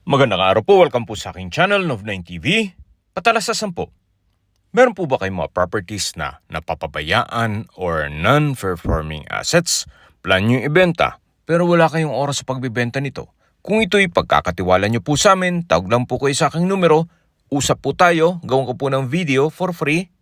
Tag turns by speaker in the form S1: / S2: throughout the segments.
S1: Magandang araw po, welcome po sa aking channel, Nov9TV. Patalasasan po, meron po ba kayong mga properties na napapabayaan or non-performing assets? Plan nyo ibenta, pero wala kayong oras sa pagbibenta nito. Kung ito'y pagkakatiwala nyo po sa amin, tawag lang po kayo sa aking numero, usap po tayo, gawin ko po ng video for free.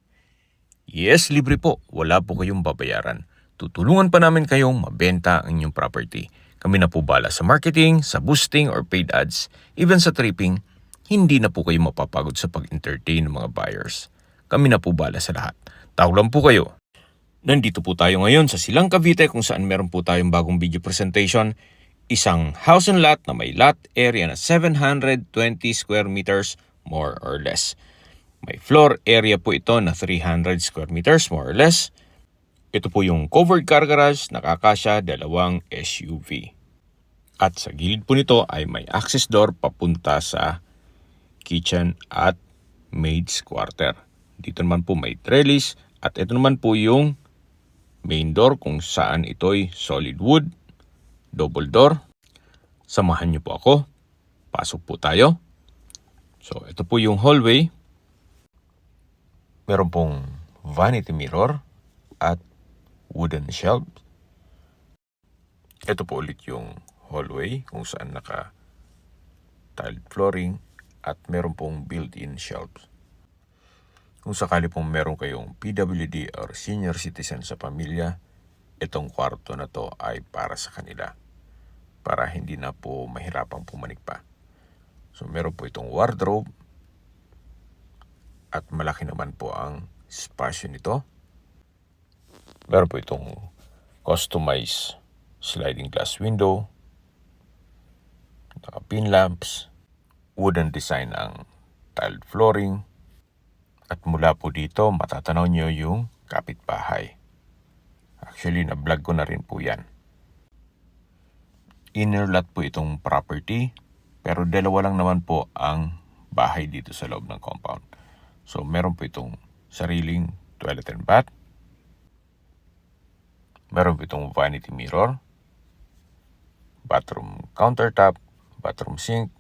S1: Yes, libre po, wala po kayong babayaran. Tutulungan pa namin kayong mabenta ang inyong property. Kami na po bala sa marketing, sa boosting or paid ads, even sa tripping, hindi na po kayo mapapagod sa pag-entertain ng mga buyers. Kami na po bala sa lahat. Tawag lang po kayo. Nandito po tayo ngayon sa Silang Cavite kung saan meron po tayong bagong video presentation. Isang house and lot na may lot area na 720 square meters more or less. May floor area po ito na 300 square meters more or less. Ito po yung covered car garage, nakakasya dalawang SUV. At sa gilid po nito ay may access door papunta sa kitchen at maid's quarter. Dito naman po may trellis at ito naman po yung main door kung saan ito'y solid wood, double door. Samahan niyo po ako. Pasok po tayo. So ito po yung hallway. Meron pong vanity mirror at wooden shelves. Ito po ulit yung hallway kung saan naka-tiled flooring at meron pong built-in shelves. Kung sakali pong meron kayong PWD or senior citizen sa pamilya, itong kwarto na to ay para sa kanila. Para hindi na po mahirapang pumanik pa. So meron po itong wardrobe at malaki naman po ang spasyo nito. Meron po itong customized sliding glass window, pin lamps, wooden design ang tiled flooring, at mula po dito matatanaw nyo yung kapitbahay. Actually, na-vlog ko na rin po yan. Inner lot po itong property, pero dalawa lang naman po ang bahay dito sa loob ng compound. So, meron po itong sariling toilet and bath. Meron po itong vanity mirror, bathroom countertop, bathroom sink,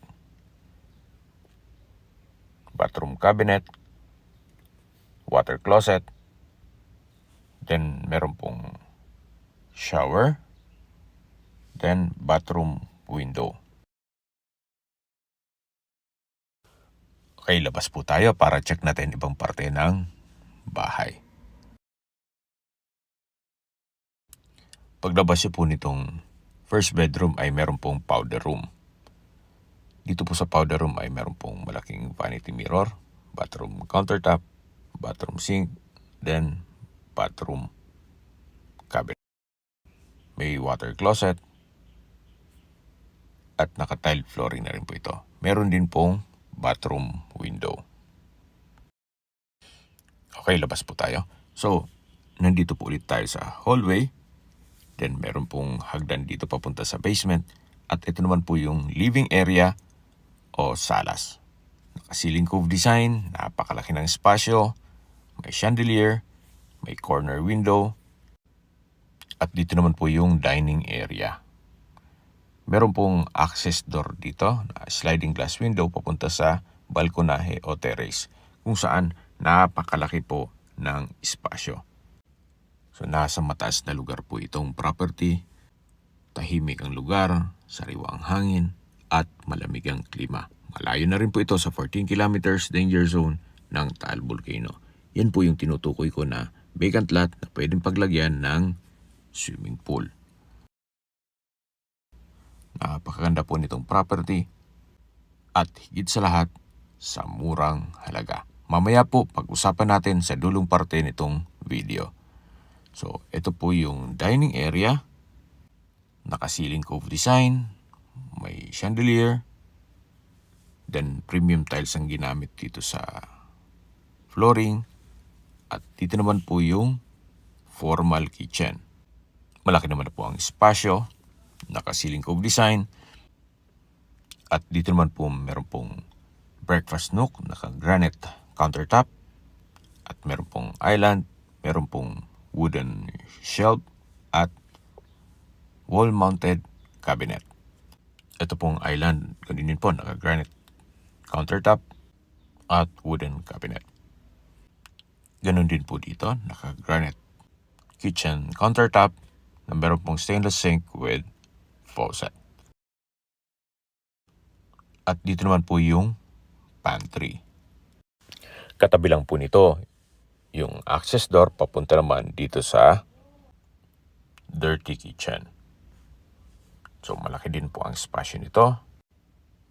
S1: bathroom cabinet, water closet, then meron pong shower, then bathroom window. Okay, labas po tayo para check natin ibang parte ng bahay. Paglabas niyo po nitong first bedroom ay meron pong powder room. Dito po sa powder room ay meron pong malaking vanity mirror, bathroom countertop, bathroom sink, then bathroom cabinet. May water closet at naka-tiled flooring na rin po ito. Meron din pong bathroom window. Okay, labas po tayo. So, nandito po ulit tayo sa hallway. Then meron pong hagdan dito papunta sa basement. At ito naman po yung living area o salas. Naka-ceiling cove design, napakalaki ng espasyo, may chandelier, may corner window. At dito naman po yung dining area. Meron pong access door dito, sliding glass window papunta sa balkonahe o terrace. Kung saan napakalaki po ng espasyo. So nasa mataas na lugar po itong property, tahimik ang lugar, sariwa ang hangin, at malamig ang klima. Malayo na rin po ito sa 14 kilometers danger zone ng Taal Volcano. Yan po yung tinutukoy ko na vacant lot na pwedeng paglagyan ng swimming pool. Napakaganda po nitong property at higit sa lahat sa murang halaga. Mamaya po pag-usapan natin sa dulong parte nitong video. So, ito po yung dining area. Naka-ceiling cove design. May chandelier. Then, premium tiles ang ginamit dito sa flooring. At dito naman po yung formal kitchen. Malaki naman po ang espasyo. Naka-ceiling cove design. At dito naman po meron pong breakfast nook. Naka-granite countertop. At meron pong island. Meron pong wooden shelf at wall-mounted cabinet. Ito pong island, ganun din po, naka-granite countertop at wooden cabinet. Ganun din po dito, naka-granite kitchen countertop na meron pong stainless sink with faucet. At dito naman po yung pantry. Katabi lang po nito yung access door papunta naman dito sa dirty kitchen. So malaki din po ang spasyo nito.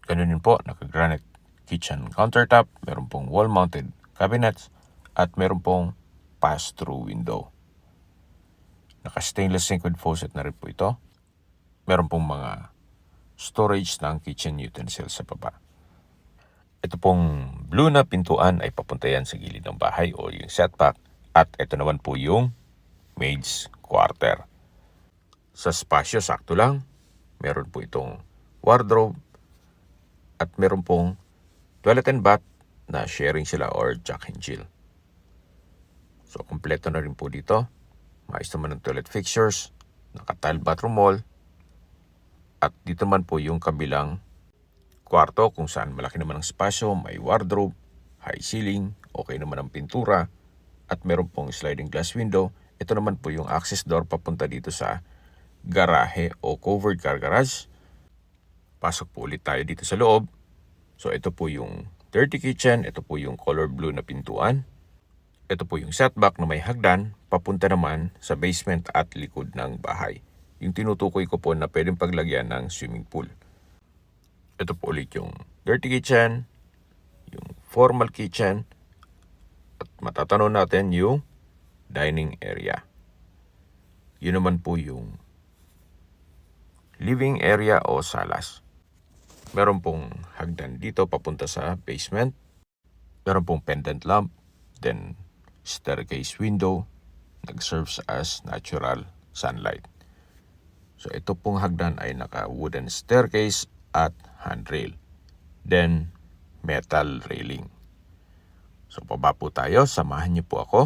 S1: Ganun din po, naka-granite kitchen countertop, meron pong wall-mounted cabinets, at meron pong pass-through window. Naka-stainless sink with faucet na rin po ito. Meron pong mga storage ng kitchen utensils sa baba. Ito pong blue na pintuan ay papunta yan sa gilid ng bahay o yung setback. At ito naman po yung maid's quarter. Sa spasyo, sakto lang. Meron po itong wardrobe at meron pong toilet and bath na sharing sila or Jack and Jill. So, kompleto na rin po dito. Maayos naman ng toilet fixtures, naka-tile bathroom wall, at dito man po yung kabilang kwarto kung saan malaki naman ang spasyo, may wardrobe, high ceiling, okay naman ang pintura, at meron pong sliding glass window. Ito naman po yung access door papunta dito sa garahe o covered car garage. Pasok po ulit tayo dito sa loob. So ito po yung dirty kitchen, ito po yung color blue na pintuan. Ito po yung setback na may hagdan, papunta naman sa basement at likod ng bahay. Yung tinutukoy ko po na pwedeng paglagyan ng swimming pool. Ito po ulit yung dirty kitchen, yung formal kitchen, at matatanong natin yung dining area. Yun naman po yung living area o salas. Meron pong hagdan dito papunta sa basement. Meron pong pendant lamp, then staircase window, nag-serves as natural sunlight. So ito pong hagdan ay naka-wooden staircase at handrail. Then metal railing. So pababa po tayo, samahan niyo po ako.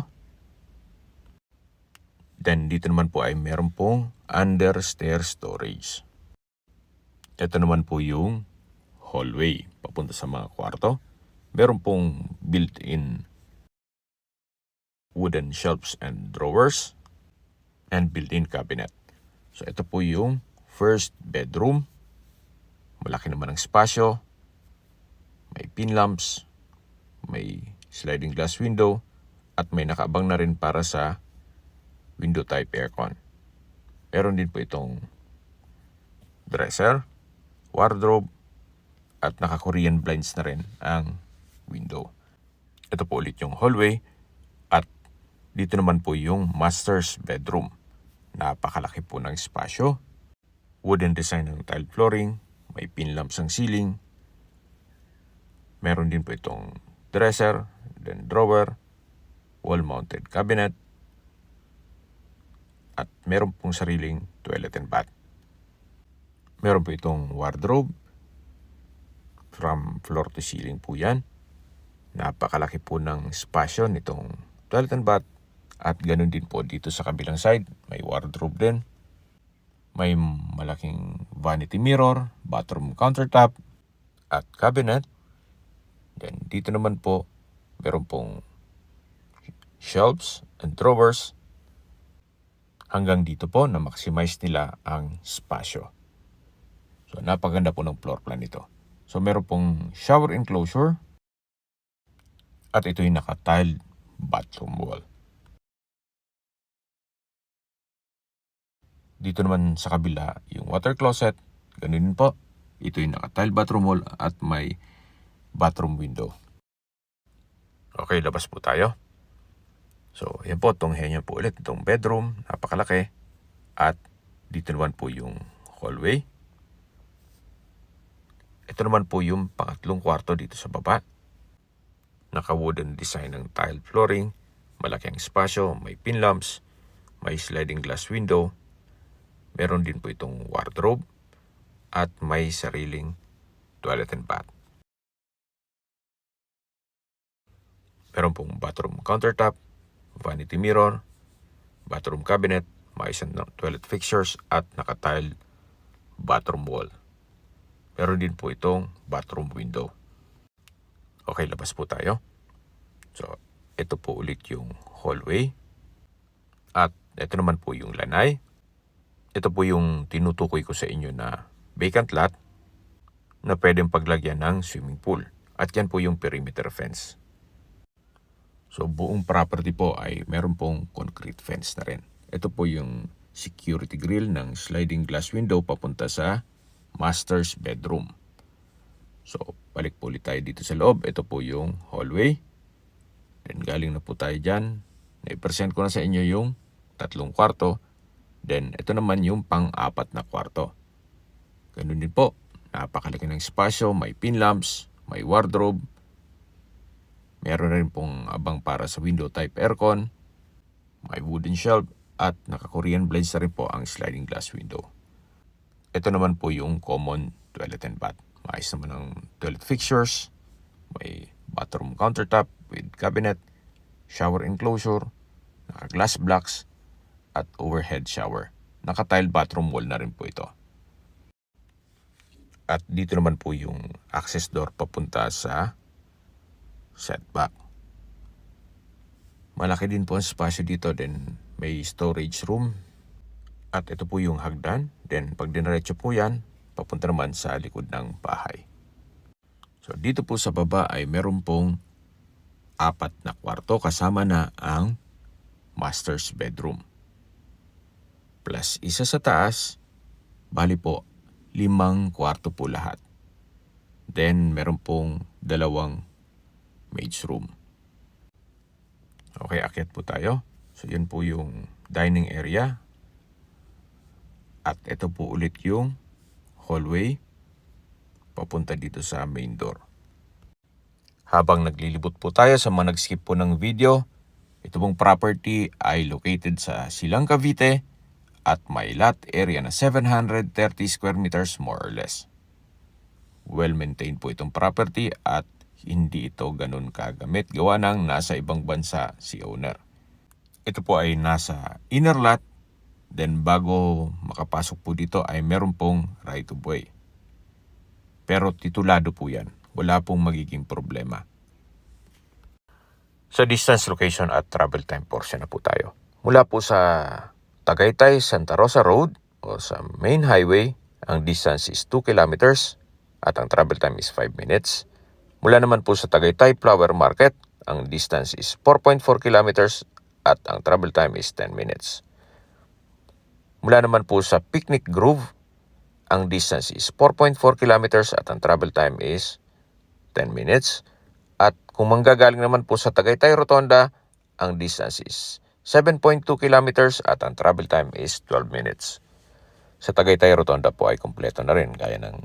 S1: Then dito naman po ay meron pong understair storage. Ito naman po yung hallway papunta sa mga kwarto. Meron pong built-in wooden shelves and drawers and built-in cabinet. So ito po yung first bedroom. Malaki naman ang spasyo. May pin lamps, may sliding glass window, at may nakaabang na rin para sa window type aircon. Meron din po itong dresser, wardrobe, at naka-Korean blinds na rin ang window. Ito po ulit yung hallway, at dito naman po yung master's bedroom. Napakalaki po ng spasyo. Wooden design ng tile flooring, may pin lamps ang ceiling. Meron din po itong dresser, then drawer, wall-mounted cabinet, at meron pong sariling toilet and bath. Meron po itong wardrobe. From floor to ceiling po yan. Napakalaki po ng spasyo nitong toilet and bath. At ganun din po dito sa kabilang side. May wardrobe din. May malaking vanity mirror, bathroom countertop, at cabinet. Then dito naman po, meron pong shelves and drawers. Hanggang dito po na maximize nila ang spasyo. So napaganda po ng floor plan nito. So meron pong shower enclosure at ito yung naka-tiled bathroom wall. Dito naman sa kabila yung water closet. Ganun din po. Ito yung naka-tiled bathroom wall at may bathroom window. Okay, labas po tayo. So, yan po, tunghayan niyo po ulit itong bedroom, napakalaki. At dito naman po yung hallway. Ito naman po yung pangatlong kwarto dito sa baba. Naka-wooden design ng tile flooring, malaki ang espasyo, may pin lamps, may sliding glass window. Meron din po itong wardrobe at may sariling toilet and bath. Meron pong bathroom countertop, vanity mirror, bathroom cabinet, may isang toilet fixtures at naka-tile bathroom wall. Meron din po itong bathroom window. Okay, labas po tayo. So, ito po ulit yung hallway. At ito naman po yung lanay. Ito po yung tinutukoy ko sa inyo na vacant lot na pwedeng paglagyan ng swimming pool. At yan po yung perimeter fence. So, buong property po ay meron pong concrete fence na rin. Ito po yung security grill ng sliding glass window papunta sa master's bedroom. So, balik po ulit tayo dito sa loob. Ito po yung hallway. Then, galing na po tayo dyan. Na-present ko na sa inyo yung 3 kwarto. Then, ito naman yung pang-4 na kwarto. Ganun din po. Napakalaki ng espasyo. May pin lamps. May wardrobe. Meron rin pong abang para sa window type aircon. May wooden shelf. At naka-Korean blinds na rin po ang sliding glass window. Ito naman po yung common toilet and bath. Maayos naman ang toilet fixtures. May bathroom countertop with cabinet, shower enclosure, naka-glass blocks, at overhead shower. Naka-tile bathroom wall na rin po ito. At dito naman po yung access door papunta sa setback. Malaki din po ang spasyo dito. Then may storage room. At ito po yung hagdan. Then pag diniretso po yan, papunta naman sa likod ng bahay. So dito po sa baba ay meron pong 4 na kwarto kasama na ang master's bedroom. Plus isa sa taas, bali po 5 kwarto po lahat. Then meron pong 2 maid's room. Okay, akyat po tayo. So yun po yung dining area. At ito po ulit yung hallway papunta dito sa main door. Habang naglilibot po tayo sa mga nag-skip po ng video, ito pong property ay located sa Silang Cavite at may lot area na 730 square meters more or less. Well-maintained po itong property at hindi ito ganun kagamit gawa ng nasa ibang bansa si owner. Ito po ay nasa inner lot, then bago makapasok po dito ay meron pong right of way. Pero titulado po yan. Wala pong magiging problema. Sa distance, location at travel time portion na po tayo. Mula po sa Tagaytay, Santa Rosa Road o sa main highway, ang distance is 2 kilometers at ang travel time is 5 minutes. Mula naman po sa Tagaytay Flower Market, ang distance is 4.4 kilometers at ang travel time is 10 minutes. Mula naman po sa Picnic Grove, ang distance is 4.4 kilometers at ang travel time is 10 minutes. At kung manggagaling naman po sa Tagaytay Rotonda, ang distance is 7.2 kilometers at ang travel time is 12 minutes. Sa Tagaytay Rotonda po ay kompleto na rin gaya ng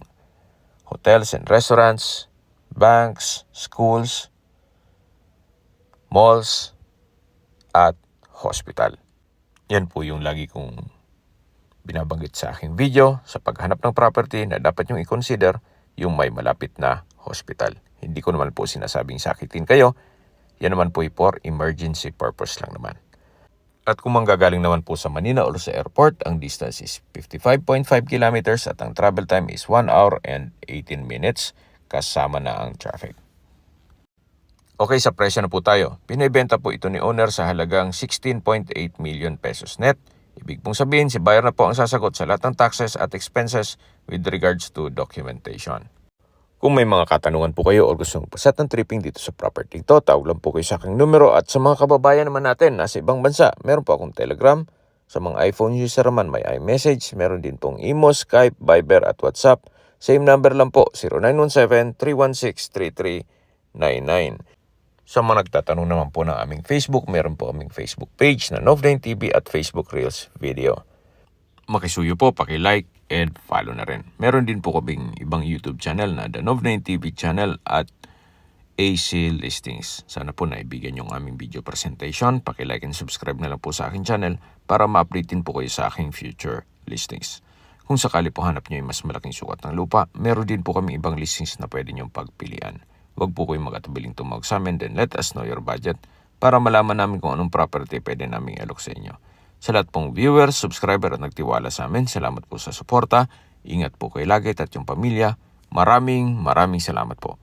S1: hotels and restaurants, banks, schools, malls, at hospital. Yan po yung lagi kong binabanggit sa aking video sa paghanap ng property na dapat nyo i-consider yung may malapit na hospital. Hindi ko naman po sinasabing sakitin kayo. Yan naman po for emergency purpose lang naman. At kung manggagaling naman po sa Manila or sa airport, ang distance is 55.5 kilometers at ang travel time is 1 hour and 18 minutes kasama na ang traffic. Okay, sa presyo na po tayo. Pinibenta po ito ni owner sa halagang 16.8 million pesos net. Ibig pong sabihin, si buyer na po ang sasagot sa lahat ng taxes at expenses with regards to documentation. Kung may mga katanungan po kayo o gustong paset ng tripping dito sa property ito, tawag lang po kayo sa aking numero. At sa mga kababayan naman natin nasa ibang bansa, meron po akong Telegram. Sa mga iPhone user naman may iMessage, meron din pong Imo, Skype, Viber at WhatsApp. Same number lang po, 0917-316-3399. Sa mga nagtatanong naman po ng aming Facebook, meron po aming Facebook page na Nov9 TV at Facebook Reels Video. Makisuyo po, paki-like and follow na rin. Meron din po kaming ibang YouTube channel na The Nov9 TV channel at AC Listings. Sana po naibigyan yung aming video presentation. Paki-like and subscribe na lang po sa aking channel para ma-update din po kayo sa aking future listings. Kung sakali po hanap nyo yung mas malaking sukat ng lupa, meron din po kami ibang listings na pwede nyong pagpilian. Huwag po kayong magatubiling tumawag sa amin, then let us know your budget para malaman namin kung anong property pwede namin i-alok sa inyo. Sa lahat pong viewers, subscriber at nagtiwala sa amin, salamat po sa suporta. Ingat po kayo lagi at yung pamilya. Maraming salamat po.